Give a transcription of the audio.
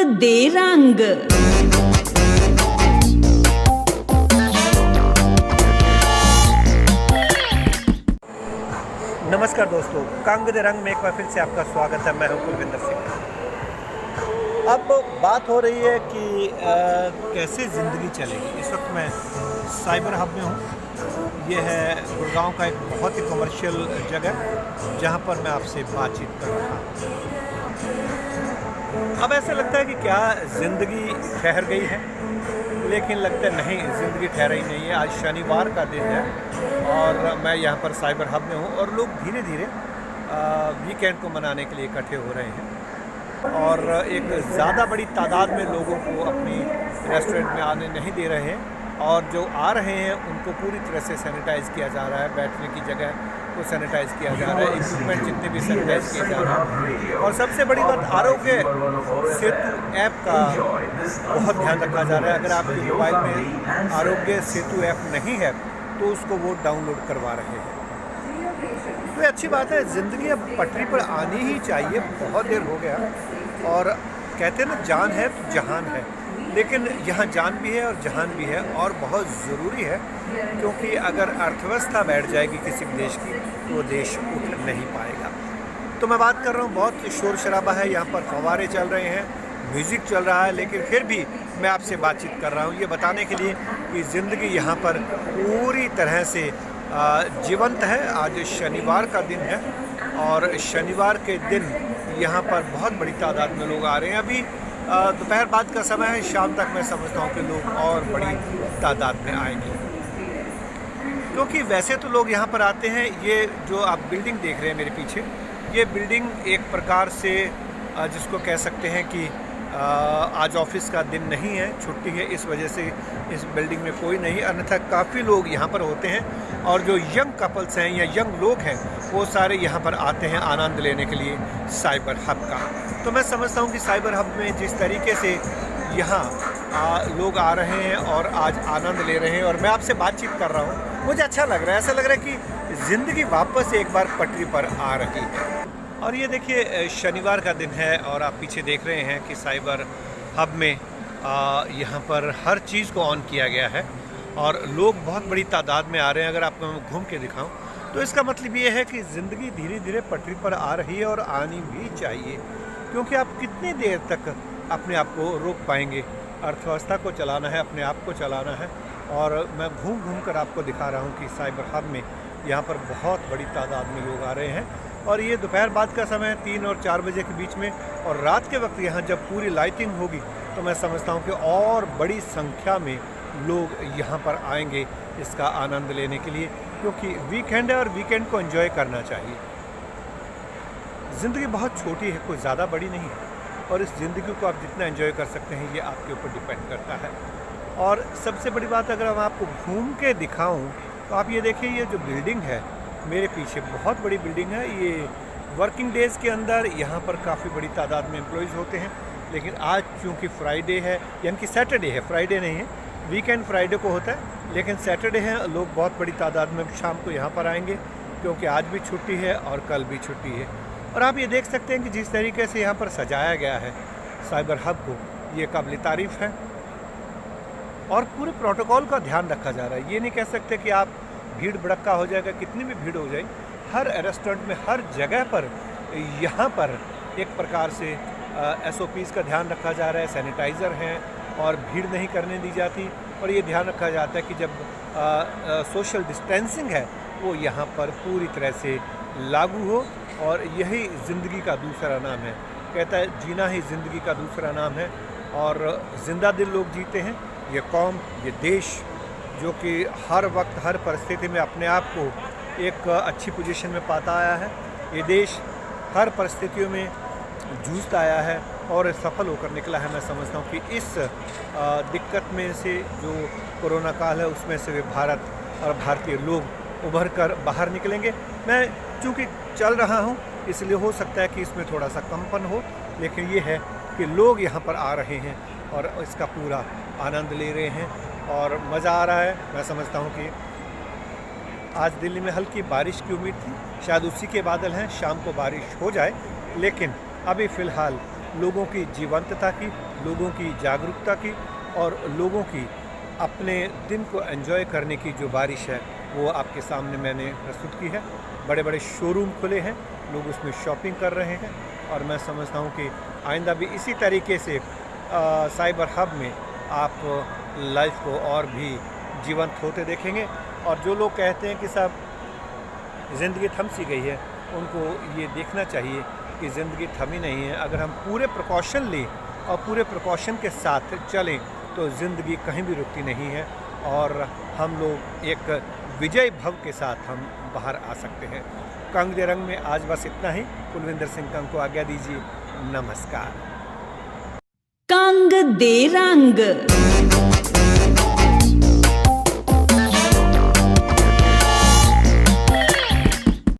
दे रंग। नमस्कार दोस्तों, कंग दे रंग में एक बार फिर से आपका स्वागत है। मैं हूं कुलविंदर सिंह। अब बात हो रही है कि कैसे ज़िंदगी चलेगी। इस वक्त मैं साइबर हब में हूं। ये है गुड़गांव का एक बहुत ही कमर्शियल जगह जहां पर मैं आपसे बातचीत कर रहा हूं। अब ऐसा लगता है कि क्या ज़िंदगी ठहर गई है, लेकिन लगता है नहीं, ज़िंदगी ठहरी नहीं है। आज शनिवार का दिन है और मैं यहाँ पर साइबर हब में हूँ और लोग धीरे धीरे वीकेंड को मनाने के लिए इकट्ठे हो रहे हैं और एक ज़्यादा बड़ी तादाद में लोगों को अपनी रेस्टोरेंट में आने नहीं दे रहे हैं और जो आ रहे हैं उनको पूरी तरह से सैनिटाइज़ किया जा रहा है। बैठने की जगह को सैनिटाइज़ किया जा रहा है, इक्विपमेंट जितने भी सैनिटाइज़ किए जा रहे हैं। और सबसे बड़ी बात, आरोग्य सेतु ऐप का बहुत ध्यान रखा जा रहा है। अगर आपके मोबाइल में आरोग्य सेतु ऐप नहीं है तो उसको वो डाउनलोड करवा रहे हैं। तो ये अच्छी बात है, ज़िंदगी अब पटरी पर आनी ही चाहिए। बहुत देर हो गया और कहते हैं ना, जान है तो जहान है, लेकिन यहाँ जान भी है और जहान भी है और बहुत ज़रूरी है, क्योंकि अगर अर्थव्यवस्था बैठ जाएगी किसी भी देश की तो वो देश उठ नहीं पाएगा। तो मैं बात कर रहा हूँ, बहुत शोर शराबा है यहाँ पर, फव्वारे चल रहे हैं, म्यूज़िक चल रहा है, लेकिन फिर भी मैं आपसे बातचीत कर रहा हूँ ये बताने के लिए कि ज़िंदगी यहाँ पर पूरी तरह से जीवंत है। आज शनिवार का दिन है और शनिवार के दिन यहाँ पर बहुत बड़ी तादाद में लोग आ रहे हैं। अभी दोपहर बाद का समय है, शाम तक मैं समझता हूँ कि लोग और बड़ी तादाद में आएंगे, क्योंकि वैसे तो लोग यहाँ पर आते हैं। ये जो आप बिल्डिंग देख रहे हैं मेरे पीछे, ये बिल्डिंग एक प्रकार से जिसको कह सकते हैं कि आज ऑफिस का दिन नहीं है, छुट्टी है, इस वजह से इस बिल्डिंग में कोई नहीं, अन्यथा काफ़ी लोग यहाँ पर होते हैं। और जो यंग कपल्स हैं या यंग लोग हैं वो सारे यहाँ पर आते हैं आनंद लेने के लिए साइबर हब का। तो मैं समझता हूँ कि साइबर हब में जिस तरीके से यहाँ लोग आ रहे हैं और आज आनंद ले रहे हैं और मैं आपसे बातचीत कर रहा हूँ, मुझे अच्छा लग रहा है। ऐसा लग रहा है कि ज़िंदगी वापस एक बार पटरी पर आ रही है। और ये देखिए, शनिवार का दिन है और आप पीछे देख रहे हैं कि साइबर हब में यहाँ पर हर चीज़ को ऑन किया गया है और लोग बहुत बड़ी तादाद में आ रहे हैं। अगर आपको मैं घूम के दिखाऊं तो इसका मतलब ये है कि ज़िंदगी धीरे धीरे पटरी पर आ रही है और आनी भी चाहिए, क्योंकि आप कितनी देर तक अपने आप को रोक पाएंगे। अर्थव्यवस्था को चलाना है, अपने आप को चलाना है। और मैं घूम घूम कर आपको दिखा रहा हूँ कि साइबर हब में यहाँ पर बहुत बड़ी तादाद में लोग आ रहे हैं और ये दोपहर बाद का समय है, 3 और 4 बजे के बीच में। और रात के वक्त यहाँ जब पूरी लाइटिंग होगी तो मैं समझता हूँ कि और बड़ी संख्या में लोग यहाँ पर आएंगे इसका आनंद लेने के लिए, क्योंकि वीकेंड है और वीकेंड को एंजॉय करना चाहिए। ज़िंदगी बहुत छोटी है, कोई ज़्यादा बड़ी नहीं है और इस ज़िंदगी को आप जितना एंजॉय कर सकते हैं ये आपके ऊपर डिपेंड करता है। और सबसे बड़ी बात, अगर मैं आपको घूम के दिखाऊँ तो आप ये देखिए, ये जो बिल्डिंग है मेरे पीछे, बहुत बड़ी बिल्डिंग है। ये वर्किंग डेज़ के अंदर यहाँ पर काफ़ी बड़ी तादाद में एम्प्लॉइज़ होते हैं, लेकिन आज चूँकि फ्राइडे है, यानी कि सैटरडे है, फ्राइडे नहीं है, वीकेंड फ्राइडे को होता है, लेकिन सैटरडे है, लोग बहुत बड़ी तादाद में शाम को यहाँ पर आएंगे, क्योंकि आज भी छुट्टी है और कल भी छुट्टी है। और आप ये देख सकते हैं कि जिस तरीके से यहाँ पर सजाया गया है साइबर हब को, ये काबिल तारीफ़ है और पूरे प्रोटोकॉल का ध्यान रखा जा रहा है। ये नहीं कह सकते कि आप भीड़ भड़क्का हो जाएगा, कितनी भी भीड़ हो जाए, हर रेस्टोरेंट में, हर जगह पर यहाँ पर एक प्रकार से SOPs का ध्यान रखा जा रहा है। सैनिटाइज़र हैं और भीड़ नहीं करने दी जाती और ये ध्यान रखा जाता है कि जब सोशल डिस्टेंसिंग है वो यहाँ पर पूरी तरह से लागू हो। और यही ज़िंदगी का दूसरा नाम है, कहता है जीना ही ज़िंदगी का दूसरा नाम है। और ज़िंदा दिल लोग जीते हैं। ये कौम, ये देश जो कि हर वक्त, हर परिस्थिति में अपने आप को एक अच्छी पोजीशन में पाता आया है, ये देश हर परिस्थितियों में जूझता आया है और सफल होकर निकला है। मैं समझता हूँ कि इस दिक्कत में से, जो कोरोना काल है, उसमें से वे भारत और भारतीय लोग उभर कर बाहर निकलेंगे। मैं चूँकि चल रहा हूँ इसलिए हो सकता है कि इसमें थोड़ा सा कंपन हो, लेकिन ये है कि लोग यहाँ पर आ रहे हैं और इसका पूरा आनंद ले रहे हैं और मज़ा आ रहा है। मैं समझता हूँ कि आज दिल्ली में हल्की बारिश की उम्मीद थी, शायद उसी के बादल हैं, शाम को बारिश हो जाए, लेकिन अभी फ़िलहाल लोगों की जीवंतता की, लोगों की जागरूकता की और लोगों की अपने दिन को एंजॉय करने की जो बारिश है वो आपके सामने मैंने प्रस्तुत की है। बड़े बड़े शोरूम खुले हैं, लोग उसमें शॉपिंग कर रहे हैं और मैं समझता हूँ कि आइंदा भी इसी तरीके से साइबर हब में आप लाइफ को और भी जीवंत होते देखेंगे। और जो लोग कहते हैं कि साहब ज़िंदगी थम सी गई है, उनको ये देखना चाहिए कि ज़िंदगी थमी नहीं है। अगर हम पूरे प्रिकॉशन लें और पूरे प्रिकॉशन के साथ चलें तो ज़िंदगी कहीं भी रुकती नहीं है और हम लोग एक विजय भव के साथ हम बाहर आ सकते हैं। कंग दे रंग में आज बस इतना ही। कुलविंदर सिंह कंग को आज्ञा दीजिए। नमस्कार। कंग दे रंग।